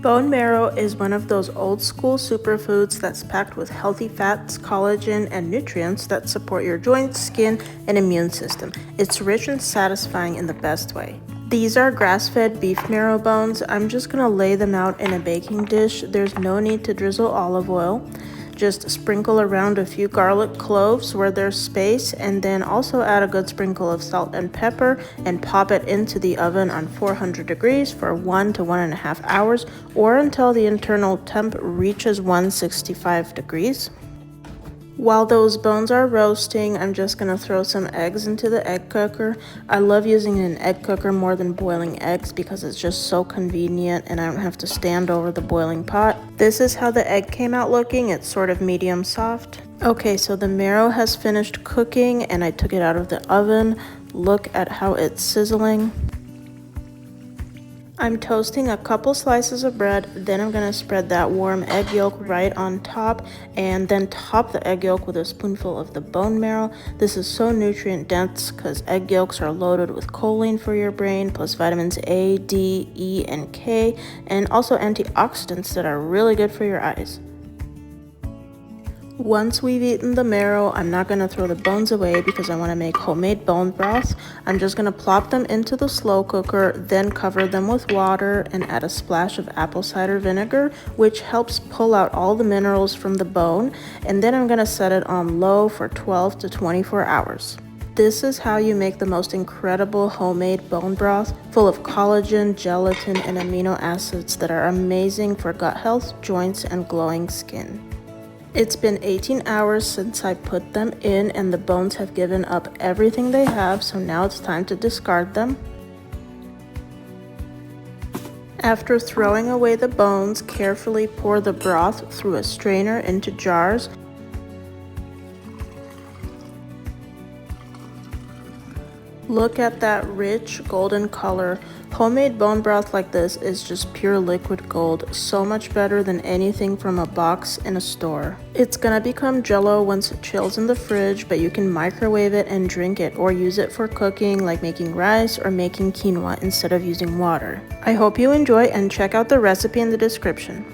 Bone marrow is one of those old school superfoods that's packed with healthy fats, collagen, and nutrients that support your joints, skin, and immune system. It's rich and satisfying in the best way. These are grass-fed beef marrow bones. I'm just gonna lay them out in a baking dish. There's no need to drizzle olive oil. Just sprinkle around a few garlic cloves where there's space, and then also add a good sprinkle of salt and pepper and pop it into the oven on 400 degrees for 1 to 1.5 hours, or until the internal temp reaches 165 degrees. While those bones are roasting, I'm just gonna throw some eggs into the egg cooker. I love using an egg cooker more than boiling eggs because it's just so convenient and I don't have to stand over the boiling pot. This is how the egg came out looking. It's sort of medium soft. Okay, so the marrow has finished cooking and I took it out of the oven. Look at how it's sizzling. I'm toasting a couple slices of bread, then I'm gonna spread that warm egg yolk right on top and then top the egg yolk with a spoonful of the bone marrow. This is so nutrient dense because egg yolks are loaded with choline for your brain, plus vitamins A, D, E, and K, and also antioxidants that are really good for your eyes. Once we've eaten the marrow, I'm not going to throw the bones away because I want to make homemade bone broth. I'm just going to plop them into the slow cooker, then cover them with water and add a splash of apple cider vinegar, which helps pull out all the minerals from the bone. And then I'm going to set it on low for 12 to 24 hours. This is how you make the most incredible homemade bone broth, full of collagen, gelatin, and amino acids that are amazing for gut health, joints, and glowing skin. It's been 18 hours since I put them in and the bones have given up everything they have, so now it's time to discard them. After throwing away the bones, carefully pour the broth through a strainer into jars. Look at that rich golden color. Homemade bone broth like this is just pure liquid gold, so much better than anything from a box in a store. It's gonna become jello once it chills in the fridge, but you can microwave it and drink it or use it for cooking like making rice or making quinoa instead of using water. I hope you enjoy and check out the recipe in the description.